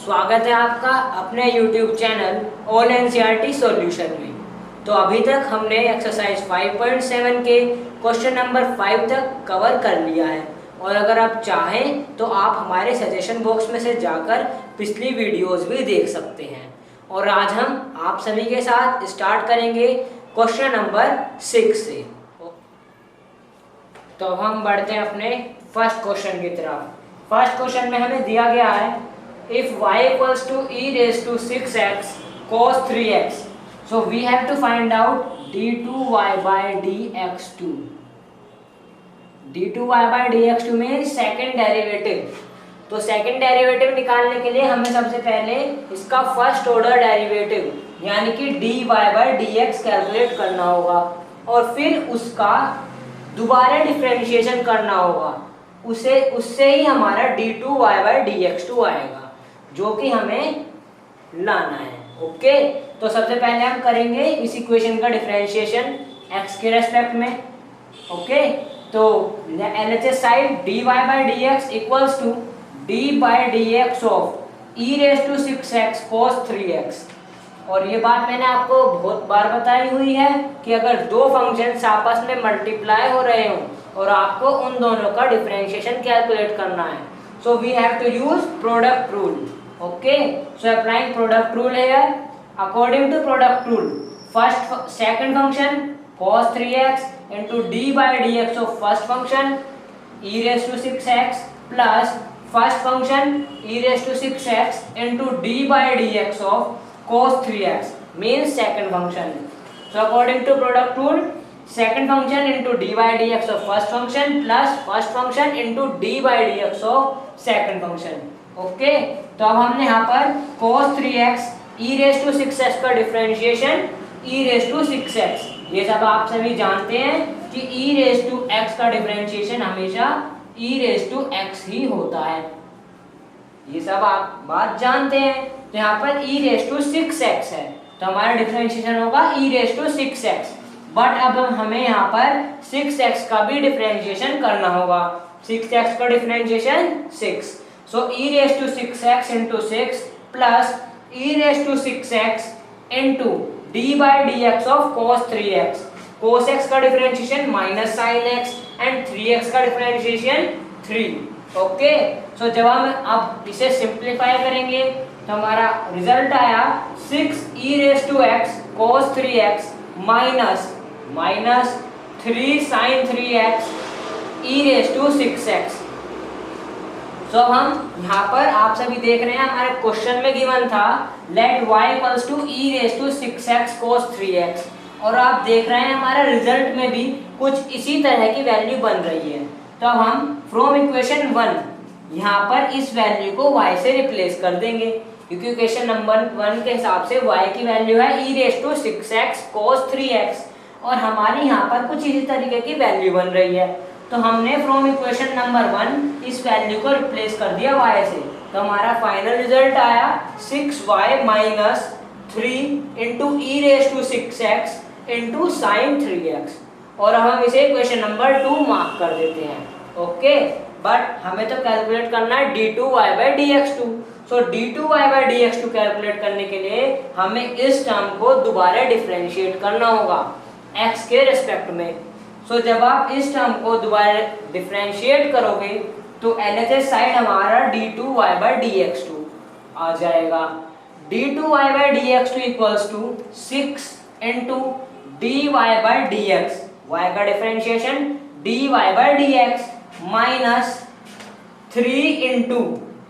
स्वागत है आपका अपने YouTube channel all NCERT solution में। तो अभी तक हमने एक्सरसाइज 5.7 के क्वेश्चन नंबर 5 तक कवर कर लिया है और अगर आप चाहें तो आप हमारे सजेशन बॉक्स में से जाकर पिछली वीडियोस भी देख सकते हैं। और आज हम आप सभी के साथ स्टार्ट करेंगे क्वेश्चन नंबर 6 से। तो हम बढ़ते हैं अपने फर्स्ट क्वेश्चन की तरफ। फर्स्ट क्वेश्चन में हमें दिया गया है if y equals to e raised to 6x cos 3x, so we have to find out d2y by dx2. d2y by dx2 में सेकेंड डेरिवेटिव। तो सेकेंड डेरिवेटिव निकालने के लिए हमें सबसे पहले इसका फर्स्ट ऑर्डर डेरिवेटिव यानी कि dy by dx कैलकुलेट करना होगा और फिर उसका दोबारा डिफरेंशिएशन करना होगा। उससे ही हमारा d2y by dx2 आएगा जो कि हमें लाना है। ओके, तो सबसे पहले हम करेंगे इस इक्वेशन का डिफरेंशिएशन x के रेस्पेक्ट में। ओके, तो LHS side dy by dx equals to d by dx of e raised to 6x cos 3x। और ये बात मैंने आपको बहुत बार बताई हुई है कि अगर दो फंक्शंस आपस में मल्टीप्लाई हो रहे हों और आपको उन दोनों का डिफरेंशिएशन कैलकुलेट करना है, so we have to use product rule. Okay, so applying product rule here. According to product rule, second function cos 3x into d by dx of first function e raised to 6x plus first function e raised to 6x into d by dx of cos 3x means second function. So according to product rule, second function into d by dx of first function plus first function into d by dx of second function. Okay, तो अब हमने यहाँ पर cos 3x e raised to 6x का differentiation e raised to 6x, ये सब आप सभी जानते हैं कि e raised to x का डिफरेंशिएशन हमेशा e raised to x ही होता है, ये सब आप बात जानते हैं। तो यहाँ पर e raised to 6x है तो हमारा डिफरेंशिएशन होगा e raised to 6x। But अब हमें यहाँ पर 6x का भी डिफरेंशिएशन करना होगा। 6x का differentiation 6, so e raised to 6x into 6 plus e raised to 6x into d by dx of cos 3x। cos x का differentiation minus sin x and 3x का डिफरेंशिएशन 3। ओके, सो जब हम अब इसे simplify करेंगे तो हमारा रिजल्ट आया 6 e raised to x cos 3x minus 3 sin 3x e raised to 6x। तो हम यहाँ पर आप सभी देख रहे हैं हमारे क्वेश्चन में गिवन था let y equals to e raise to 6x cos 3x और आप देख रहे हैं हमारा रिजल्ट में भी कुछ इसी तरह की वैल्यू बन रही है। तो अब हम फ्रॉम इक्वेशन 1 यहाँ पर इस वैल्यू को y से रिप्लेस कर देंगे क्योंकि इक्वेशन नंबर 1 के हिसाब से y की वैल्यू है e raise to 6x cos 3x और हमारी यहाँ पर कुछ इसी तरीके की वैल्यू बन रही है। तो हमने फ्रॉम इक्वेशन नंबर 1 इस वैल्यू को रिप्लेस कर दिया y से, तो हमारा फाइनल रिजल्ट आया 6y minus 3 into e raise to 6x into sine 3x। और अब हम इसे इक्वेशन नंबर 2 मार्क कर देते हैं। ओके, बट हमें तो कैलकुलेट करना है d2y by dx2। So d2y by dx2 calculate करने के लिए हमें इस टर्म को दोबारा डिफरेंशिएट करना होगा x के रेस्पेक्ट में। सो जब आप इस टर्म को दोबारा डिफरेंशिएट करोगे तो LHS साइड हमारा d2y by dx2 आ जाएगा। d2y by dx2 equals to 6 into dy by dx, y का differentiation dy by dx minus 3 into,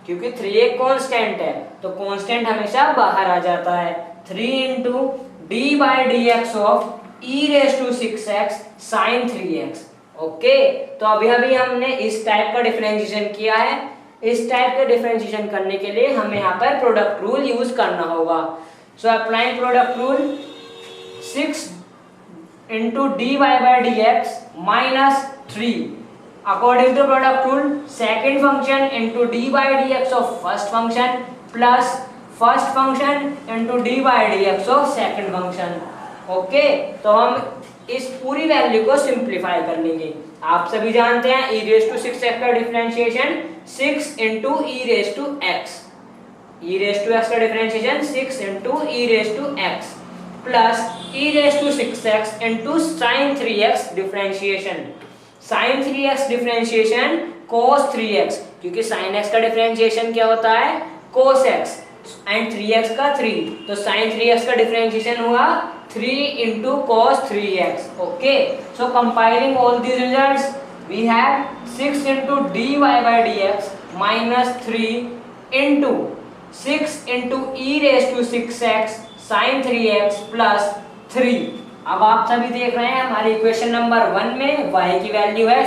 क्योंकि 3 एक कांस्टेंट है तो कांस्टेंट हमेशा बाहर आ जाता है, 3 into dy by dx of e raised to 6x sin 3x। Okay, तो अभी हमने इस टाइप का डिफरेंशिएशन किया है। इस टाइप का डिफरेंशिएशन करने के लिए हमें यहाँ पर प्रोडक्ट रूल यूज करना होगा। So applying product rule 6 into dy by dx minus 3 according to product rule second function into dy by dx of first function plus first function into dy by dx of second function. Okay, तो हम इस पूरी value को simplify कर लेंगे। आप सभी जानते हैं e रेज टू 6x का differentiation 6 into e raise to x। E raise to x का differentiation 6 into e raise to x plus e raise to 6x into sine 3x differentiation. Sine 3x differentiation cos 3x, क्योंकि sin x का differentiation क्या होता है cos x and 3x का 3, तो sin 3x का differentiation हुआ 3 into cos 3x। Okay, so compiling all these results we have 6 into dy by dx minus 3 into 6 into e raised to 6x sin 3x plus 3। अब आप सभी देख रहे हैं हमारी इक्वेशन नंबर 1 में y की वैल्यू है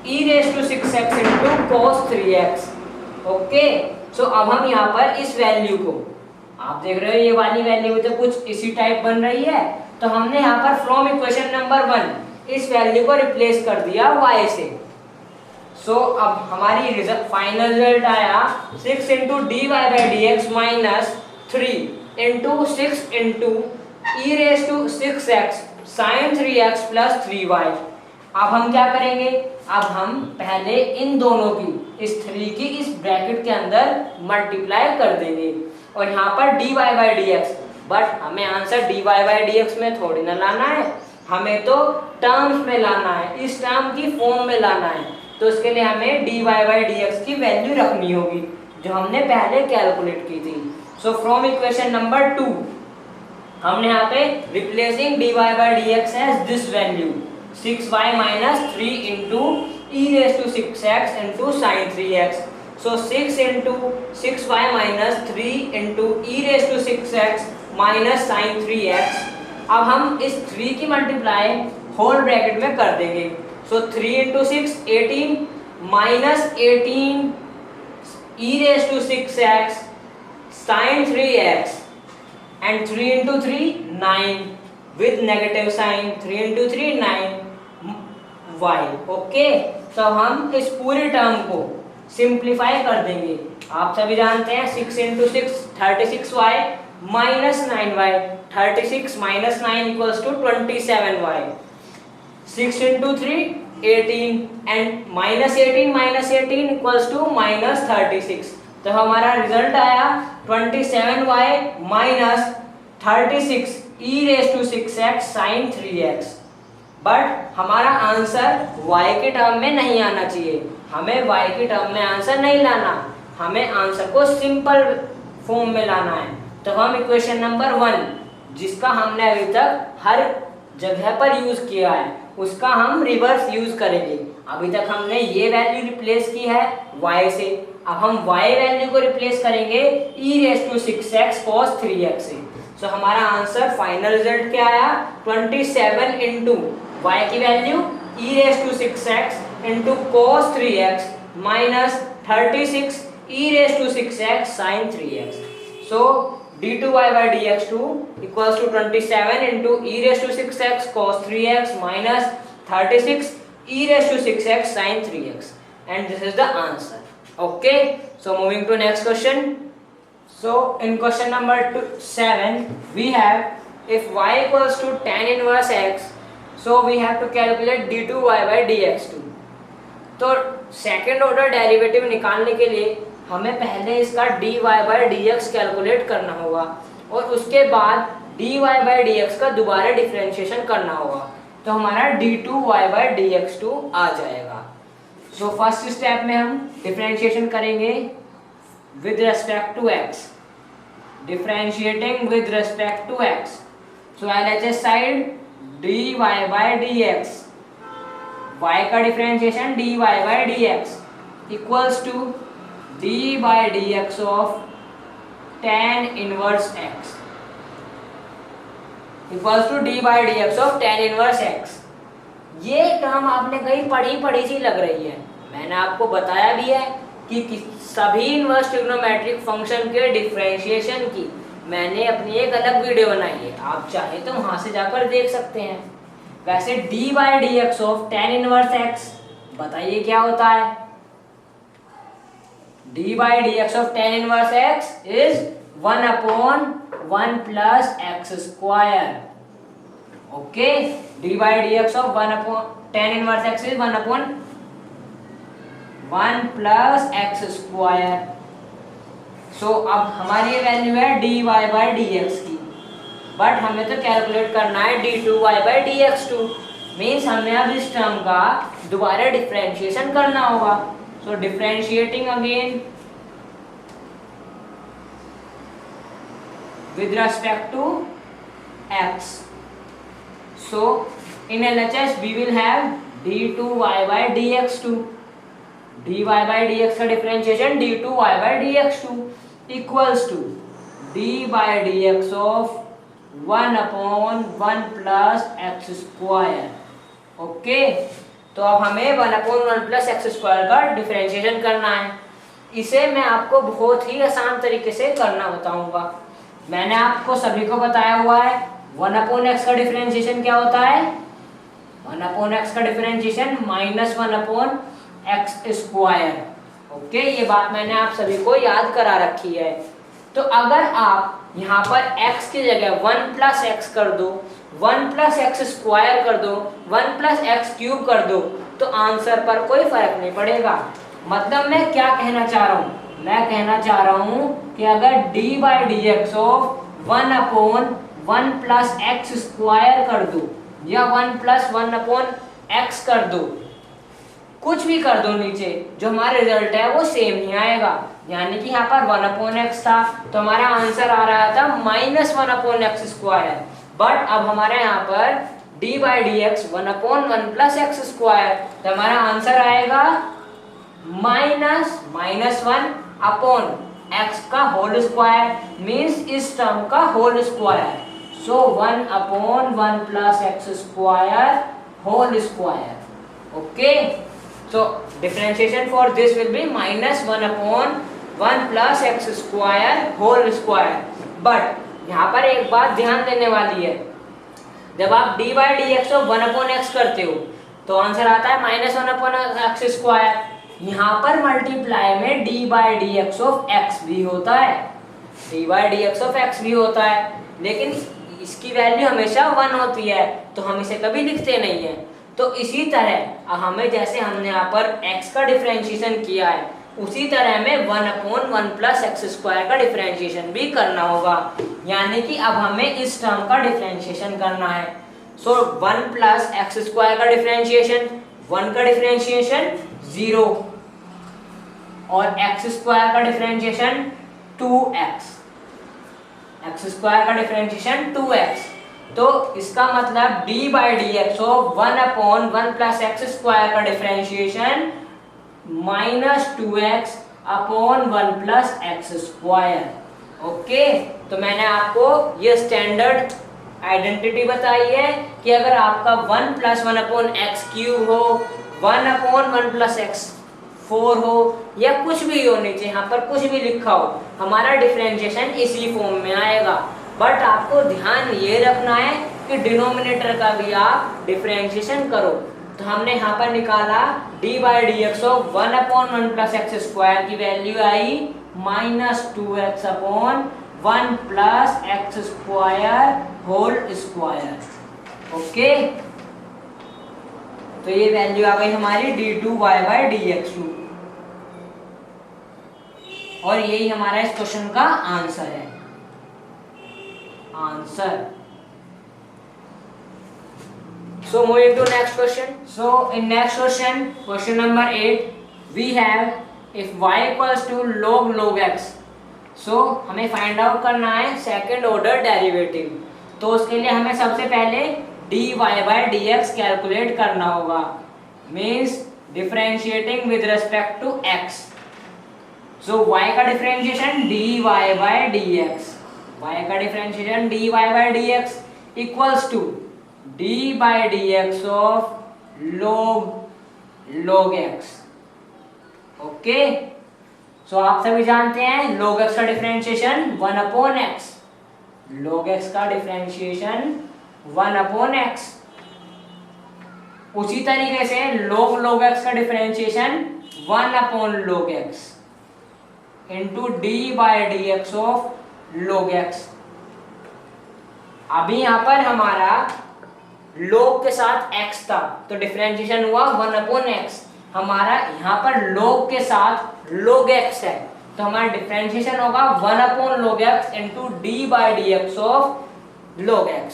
e raised to 6x into cos 3x। Okay, so अब हम यहाँ पर इस वैल्यू को, आप देख रहे हो ये वाली वैल्यू तो कुछ इसी टाइप बन रही है, तो हमने यहाँ पर फ्रॉम इक्वेशन नंबर 1 इस वैल्यू को रिप्लेस कर दिया y से। सो अब हमारी फाइनल रिजल्ट आया 6 into d y by d x minus 3 into 6 into e raise to 6x sine 3x plus 3y। अब हम क्या करेंगे, अब हम पहले इन दोनों की इस 3 की इस ब्रैकेट के अंदर मल्टीप्लाई कर देंगे और यहाँ पर dy by d x, but हमें answer dy by d x में थोड़ी ना लाना है, हमें तो टर्म्स में लाना है, इस टर्म की फॉर्म में लाना है। तो उसके लिए हमें dy बाई डी एक्स की वैल्यू रखनी होगी जो हमने पहले कैलकुलेट की थी। सो फ्रॉम इक्वेशन नंबर 2 हमने यहाँ पे replacing dy by d x as this value 6y minus 3 into e raised to 6x into sin 3x। So 6 into 6y minus 3 into e raised to 6x minus sin 3x। अब हम इस 3 की multiply whole bracket में कर देंगे। So 3 into 6 18 minus 18 e raised to 6x sin 3x and 3 into 3 9 with negative sign, 3 into 3 9 y। Okay, तो हम इस पूरी टर्म को सिंप्लीफाई कर देंगे। आप सभी जानते हैं 6 into 6 36y minus 9y, 36 minus 9 equals to 27y, 6 into 3 18 and minus 18 equals to minus 36। तो हमारा रिजल्ट आया 27y minus 36 e raise to 6x sin 3x। But हमारा आंसर y के टर्म में नहीं आना चाहिए, हमें y के टर्म में आंसर नहीं लाना, हमें आंसर को सिंपल फॉर्म में लाना है। तो हम इक्वेशन नंबर 1 जिसका हमने अभी तक हर जगह पर यूज किया है उसका हम रिवर्स यूज करेंगे। अभी तक हमने ये वैल्यू रिप्लेस की है y से, अब हम y वैल्यू को रिप्लेस करेंगे e raise to 6x cos 3x से। सो हमारा आंसर फाइनल रिजल्ट क्या आया 27 इंटू y की value e raise to 6x into cos 3x minus 36 e raise to 6x sin 3x। So d2y by dx2 equals to 27 into e raised to 6x cos 3x minus 36 e raised to 6x sin 3x, and this is the answer. Okay, so moving to next question. So in question number 7 we have if y equals to tan inverse x, so we have to calculate d2y by dx2। तो second order derivative निकालने के लिए हमें पहले इसका dy by dx calculate करना होगा और उसके बाद dy by dx का दोबारा डिफरेंशिएशन करना होगा, तो हमारा d2y by dx2 आ जाएगा। सो फर्स्ट स्टेप में हम डिफरेंशिएशन करेंगे with respect to x, differentiating with respect to x। So LHS side dy by dx, y का differentiation dy by dx equals to d by dx of tan inverse x equals to d by dx of tan inverse x। ये term आपने कहीं पढ़ी सी लग रही है, मैंने आपको बताया भी है कि सभी इनवर्स ट्रिग्नोमेट्रिक फंक्शन के डिफरेंशिएशन की मैंने अपनी एक अलग वीडियो बनाई है, आप चाहे तो वहां से जाकर देख सकते हैं। वैसे d by dx of tan inverse x बताइए क्या होता है। d by dx of tan inverse x is 1 upon 1 plus x square। Okay, d by dx of 1 upon tan inverse x is 1 upon 1 plus x square। So अब हमारी ये value है dy by d x की, but हमें तो calculate करना है d2y by d x two. Means हमें अब इस टर्म का दोबारा डिफरेंशिएशन करना होगा। So differentiating again with respect to x. So in LHS we will have d2y by dx2, dy by dx का differentiation d2y by dx2 equals to d by dx of 1 upon 1 plus x square। Okay, तो अब हमें 1 upon 1 plus x square का differentiation करना है। इसे मैं आपको बहुत ही आसान तरीके से करना बताऊंगा। मैंने आपको सभी को बताया हुआ है 1 अपॉन एक्स का डिफरेंशिएशन क्या होता है, 1 अपॉन एक्स का differentiation -1 upon x square. Okay, ये बात मैंने आप सभी को याद करा रखी है। तो अगर आप यहाँ पर x की जगह 1 प्लस एक्स कर दो, 1 प्लस एक्स स्क्वायर कर दो, 1 प्लस एक्स क्यूब कर दो, तो आंसर पर कोई फर्क नहीं पड़ेगा। मतलब मैं क्या कहना चाह रहा हूँ, मैं कहना चाह रहा हूं कि अगर d by d x of 1 upon 1 plus x square कर दो या 1 प्लस 1 अपॉन एक्स कर दो, कुछ भी कर दो नीचे, जो हमारा रिजल्ट है वो सेम ही आएगा। यानी कि यहाँ पर 1 अपॉन एक्स था तो हमारा आंसर आ रहा था -1 अपॉन एक्स स्क्वायर, बट अब हमारे यहाँ पर d by d x 1 upon 1 plus x square, तो हमारा आंसर आएगा -1 अपॉन x का होल स्क्वायर, मीन्स इस टर्म का होल स्क्वायर। सो 1 upon 1 plus x square whole square. Okay, so differentiation for this will be -1 upon 1 plus x square whole square. But यहाँ पर एक बात ध्यान देने वाली है, जब आप d by d x of 1 upon x करते हो तो आंसर आता है -1 अपॉन एक्स स्क्वायर। यहाँ पर मल्टीप्लाई में d by d x of x भी होता है, d by d x of x भी होता है, लेकिन इसकी वैल्यू हमेशा 1 होती है तो हम इसे कभी लिखते नहीं है। तो इसी तरह हमें, जैसे हमने यहाँ पर x का डिफरेंशिएशन किया है, उसी तरह हमें 1 अपॉन 1 प्लस एक्स स्क्वायर का डिफरेंशिएशन भी करना होगा। यानी कि अब हमें इस टर्म का डिफरेंशिएशन करना है। सो 1 प्लस एक्स स्क्वायर का डिफरेंशिएशन, 1 का डिफरेंशिएशन 0 और एक्स स्क्वायर का डिफरेंशिएशन 2x, एक्स स्क्वायर का डिफरेंशिएशन 2x। तो इसका मतलब d by d x of 1 upon 1 plus x square का differentiation -2x upon 1 plus x square. Okay, तो मैंने आपको ये स्टैंडर्ड आइडेंटिटी बताई है कि अगर आपका 1 प्लस 1 अपॉन एक्स क्यूब हो, 1 अपॉन 1 प्लस एक्स 4 हो, या कुछ भी हो, नीचे यहाँ पर कुछ भी लिखा हो, हमारा डिफरेंशिएशन इसी फॉर्म में आएगा। बट आपको ध्यान ये रखना है कि डिनोमिनेटर का भी आप डिफरेंशिएशन करो। तो हमने यहाँ पर निकाला d by d x of 1 upon 1 plus x square की वैल्यू आई -2x upon 1 plus x square whole square. Okay, तो ये वैल्यू आ गई हमारी d2y बाई dx2, और यही हमारा इस क्वेश्चन का आंसर है। Answer. So moving to next question. So in next question, question number 8, we have if y equals to log x. So हमें फाइंड आउट करना है सेकेंड ऑर्डर डेरिवेटिव। तो उसके लिए हमें सबसे पहले dy बाई dx कैलकुलेट करना होगा, means differentiating with respect to x। So y का differentiation dy by dx, y का differentiation dy by dx equals to d by dx of log x। Okay, so आप सभी जानते हैं log x का differentiation 1 upon x, log x का differentiation 1 upon x। उसी तरीके से log x का differentiation 1 upon log x into d by d x of log x। अभी यहाँ पर हमारा log के साथ x था तो डिफरेंशिएशन हुआ 1 अपॉन x। हमारा यहाँ पर log के साथ log x है तो हमारा डिफरेंशिएशन होगा 1/log x into D by d x of log x।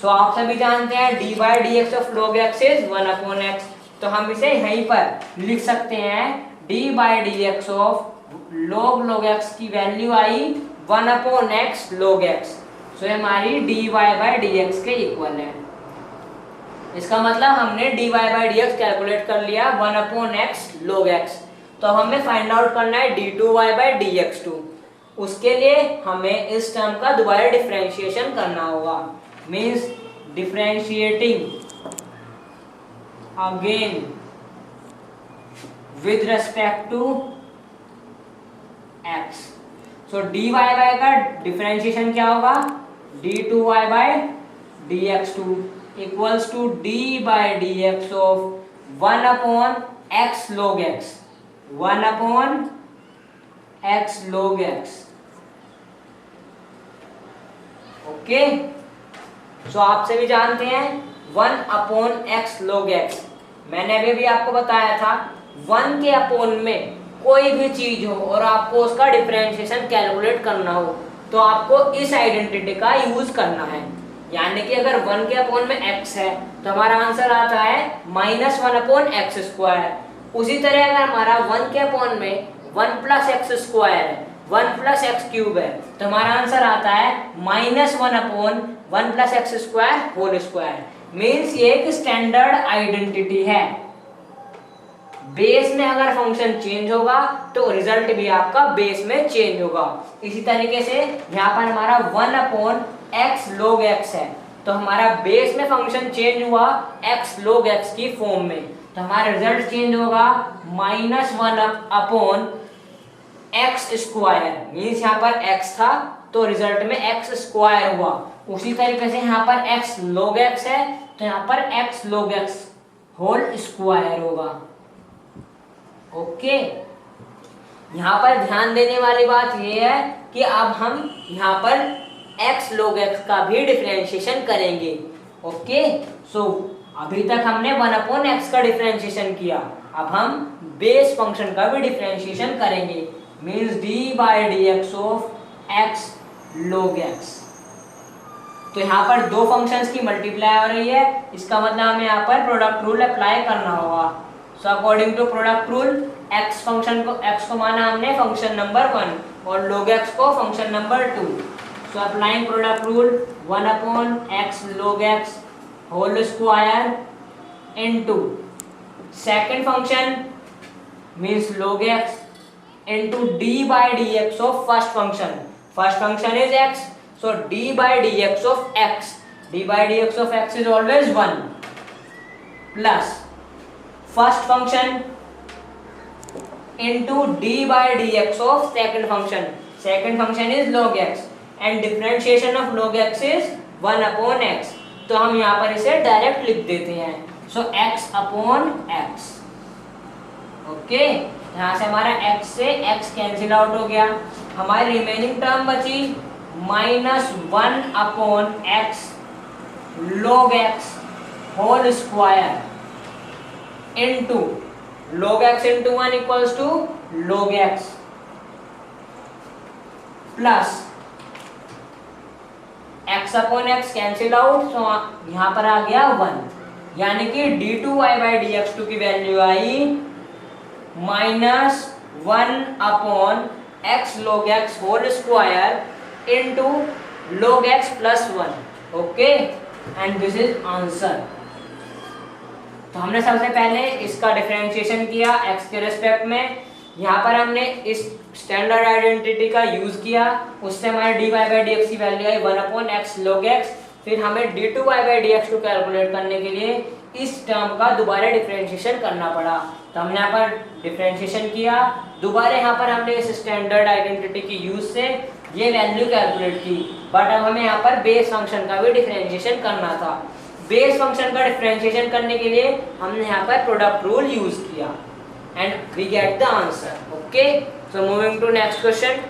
सो आप सभी जानते हैं D by d x of log x is 1/x, तो हम इसे यहीं पर लिख सकते हैं D by d x of log x की वैल्यू आई 1/x log x। सो हमारी dy बाई डी एक्स के इक्वल है। इसका मतलब हमने dy by d x calculate कर लिया 1/x log x। तो हमें फाइंड आउट करना है d2y बाई dx2। उसके लिए हमें इस टर्म का दोबारा डिफरेंशिएशन करना होगा, means differentiating again with respect to x। So dy by का डिफरेंशिएशन क्या होगा, d2y by dx2 equals to d by dx of 1/x log x, 1/x log x। Okay, so आप सभी जानते हैं 1/x log x। मैंने अभी आपको बताया था 1 के अपोन में कोई भी चीज हो और आपको उसका डिफरेंशिएशन कैलकुलेट करना हो तो आपको इस आइडेंटिटी का यूज करना है। यानी कि अगर 1 के अपोन में x है तो हमारा आंसर आता है -1/x²। उसी तरह अगर हमारा 1 के अपोन में 1 प्लस एक्स स्क्वायर है, 1 प्लस एक्स क्यूब है, तो हमारा आंसर आता है -1/1 plus x square whole square. Means ये एक स्टैंडर्ड आइडेंटिटी है। बेस में अगर फंक्शन चेंज होगा तो रिजल्ट भी आपका बेस में चेंज होगा। इसी तरीके से यहाँ पर हमारा 1/x log x है, तो हमारा बेस में फंक्शन चेंज हुआ x log x की फॉर्म में, तो हमारा रिजल्ट चेंज होगा -1/x²। मीन्स यहाँ पर x था तो रिजल्ट में x² हुआ। उसी तरीके से यहाँ पर x log x है तो यहाँ पर x log x whole square होगा। ओके, यहाँ पर ध्यान देने वाली बात यह है कि अब हम यहाँ पर x log x का भी डिफरेंशिएशन करेंगे। ओके, सो अभी तक हमने 1/x का डिफरेंशिएशन किया, अब हम बेस फंक्शन का भी डिफरेंशिएशन करेंगे, means d by d x of x log x। तो यहाँ पर दो फंक्शंस की मल्टीप्लाई हो रही है, इसका मतलब हमें यहाँ पर प्रोडक्ट रूल अप्लाई करना होगा। So according to product rule x को माना हमने फंक्शन नंबर 1 और log x को function number 2। So applying product rule 1/x log x whole square into second function means log x into d by dx of first function. First function is x, so d by dx of x, d by dx of x is always 1 plus first function into d by dx of second function. Second function is log x and differentiation of log x is 1/x। तो हम यहाँ पर इसे direct लिख देते हैं, so x/x। Okay, यहाँ से हमारा x से x कैंसिल आउट हो गया, हमारी रिमेनिंग टर्म बची -1/x log x whole square into log x into 1 equals to log x plus x/x cancel out, तो यहाँ पर आ गया 1, यानी कि d2y बाई dx2 की वैल्यू आई -1/x log x whole square into log x plus 1। Okay, and this is answer. तो हमने सबसे पहले इसका डिफरेंशिएशन किया x के रिस्पेक्ट में, यहाँ पर हमने इस स्टैंडर्ड आइडेंटिटी का यूज किया, उससे हमारे dy बाई dx की वैल्यू आई 1/x log x। फिर हमें d2y बाई dx2 कैलकुलेट करने के लिए इस टर्म का दोबारा डिफरेंशिएशन करना पड़ा, तो हमने यहाँ पर डिफरेंशिएशन किया, दोबारा यहाँ पर हमने इस स्टैंडर्ड आइडेंटिटी की यूज से ये वैल्यू कैलकुलेट की, बट अब हमें यहाँ पर बेस फंक्शन का भी डिफरेंशिएशन करना था। बेस फंक्शन का डिफरेंशिएशन करने के लिए हमने यहाँ पर प्रोडक्ट रूल यूज किया and we get the answer. Okay, so moving to next question.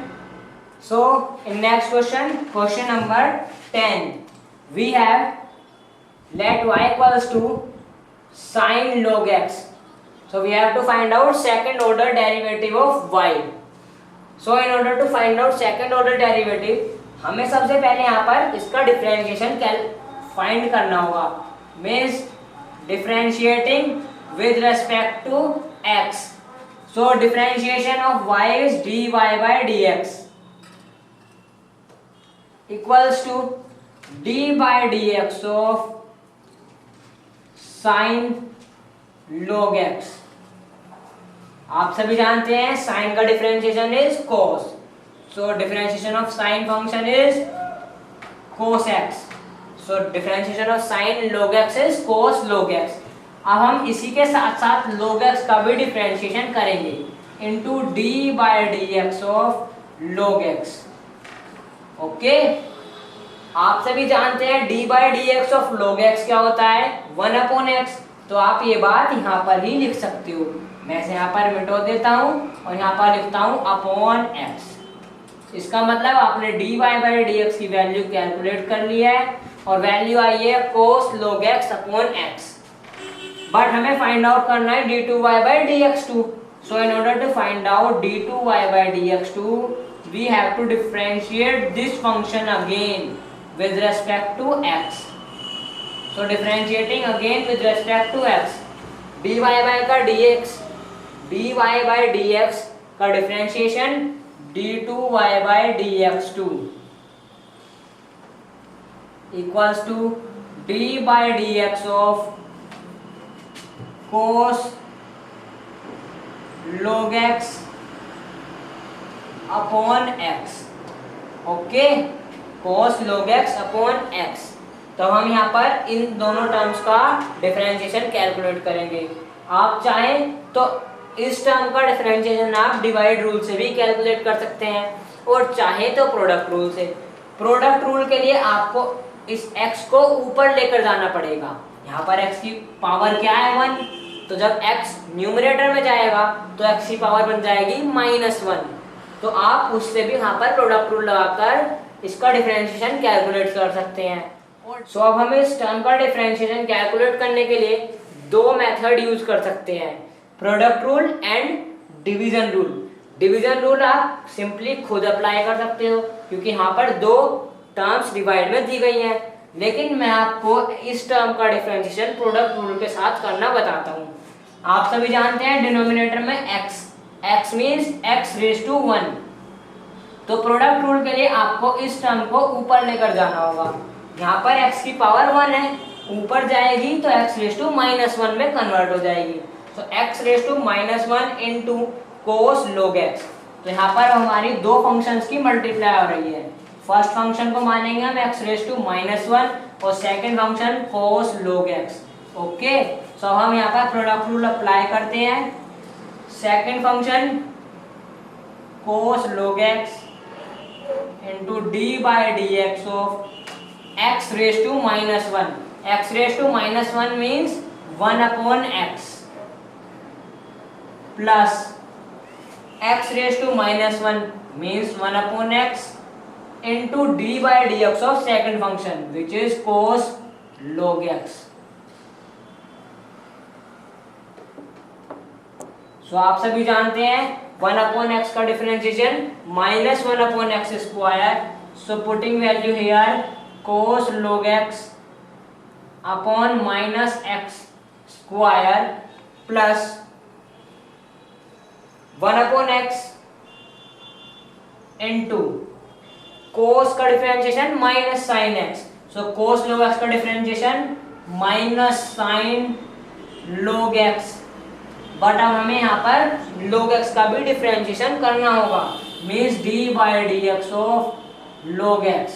So in next question number 10 we have let y equals to sin log x, so we have to find out second order derivative of y। So in order to find out second order derivative, हमें सबसे पहले यहाँ पर इसका differentiation find करना होगा। Means differentiating with respect to x. So differentiation of y is dy by dx equals to d by dx of sin log x. आप सभी जानते हैं sin का differentiation is cos. So differentiation of sin function is cos x. So differentiation of sin log x is cos log x. अब हम इसी के साथ साथ log x का भी डिफरेंशिएशन करेंगे into d by d x of log x. Okay, आप सभी जानते हैं d by d x of log x क्या होता है, 1/x. तो आप ये बात यहाँ पर ही लिख सकते हो. मैं इसे यहाँ पर मिटो देता हूँ और यहाँ पर लिखता हूँ अपॉन x. इसका मतलब आपने dy बाई डी एक्स की वैल्यू कैलकुलेट कर लिया है और वैल्यू आई है cos log x upon x. But हमें फाइंड आउट करना है d2y by dx2. So in order to find out d2y by dx2 we have to differentiate this function again with respect to x. So differentiating again with respect to x, dy by का dx, dy by dx का differentiation d2y by dx2 equals to d by dx of cos log x upon x. Okay, cos log x upon x. तो हम यहाँ पर इन दोनों terms का differentiation calculate करेंगे. आप चाहें तो इस टर्म का डिफरेंशिएशन आप डिवाइड रूल से भी कैलकुलेट कर सकते हैं और चाहे तो प्रोडक्ट रूल से. प्रोडक्ट रूल के लिए आपको इस x को ऊपर लेकर जाना पड़ेगा. यहाँ पर x की पावर क्या है, 1. तो जब x न्यूमरेटर में जाएगा तो x की पावर बन जाएगी -1. तो आप उससे भी यहाँ पर प्रोडक्ट रूल लगाकर इसका डिफरेंशिएशन कैलकुलेट कर सकते हैं. सो अब हम इस टर्म का डिफरेंशिएशन कैलकुलेट करने के लिए दो मेथड यूज कर सकते हैं, product rule and division rule. Division rule आप सिंपली खुद अप्लाई कर सकते हो क्योंकि यहाँ पर दो टर्म्स डिवाइड में दी गई हैं. लेकिन मैं आपको इस टर्म का डिफरेंशिएशन प्रोडक्ट रूल के साथ करना बताता हूँ. आप सभी जानते हैं डिनोमिनेटर में x means x raise to 1. तो प्रोडक्ट रूल के लिए आपको इस टर्म को ऊपर लेकर जाना होगा. यहाँ पर x की पावर 1 है, ऊपर जाएगी तो x रेज टू -1 में कन्वर्ट हो जाएगी. तो x raise to -1 into cos log x. तो यहाँ पर हमारी दो फंक्शंस की मल्टीप्लाई हो रही है. फर्स्ट फंक्शन को मानेंगे हम x रेज टू -1 और second function cos log x. Okay, so हम यहाँ पर प्रोडक्ट रूल अप्लाई करते हैं. Second function cos log x into d by d x of x raise to -1. x raise to -1 means 1/x plus x raise to -1 means 1/x into d by dx of second function which is cos log x. So आप सभी जानते हैं 1/x का differentiation -1/x square. So putting value here cos log x upon -x square plus 1/x into cos का differentiation minus sine x. So cos log x का differentiation minus sine log x. But अब हमें यहाँ पर log x का भी differentiation करना होगा. Means d by d x of log x.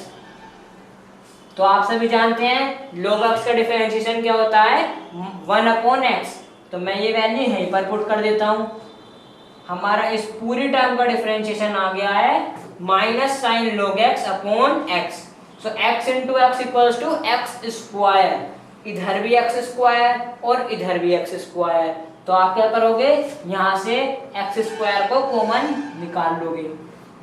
तो आप सभी जानते हैं log x का डिफरेंशिएशन क्या होता है, 1/x. तो मैं ये वैल्यू यहीं पर पुट कर देता हूँ. हमारा इस पूरी टर्म का डिफरेंशिएशन आ गया है minus sine log x upon x. So x into x equals to x square. इधर भी एक्स स्क्वायर और इधर भी एक्स स्क्वायर. तो आप क्या करोगे, यहाँ से एक्स स्क्वायर को कॉमन निकाल लोगे.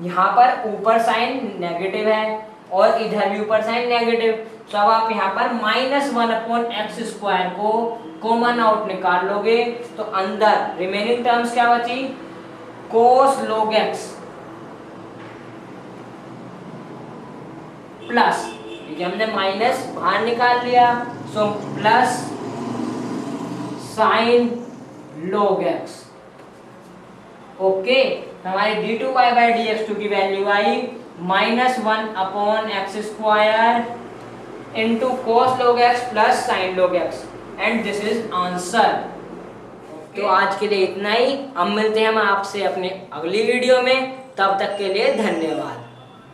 यहाँ पर ऊपर साइन नेगेटिव है और इधर भी ऊपर साइन नेगेटिव. तो अब आप यहाँ पर -1/x स्क्वायर को कॉमन आउट निकाल लोगे. तो अंदर रिमेनिंग टर्म्स क्या बची, cos log x प्लस, क्योंकि हमने माइनस बाहर निकाल लिया, so plus sign log x। Okay, हमारी d2y/dx2 की value I -1/x² into cos log x plus sign log x, and this is answer. तो आज के लिए इतना ही, अब मिलते हैं हम आपसे अपने अगली वीडियो में, तब तक के लिए धन्यवाद।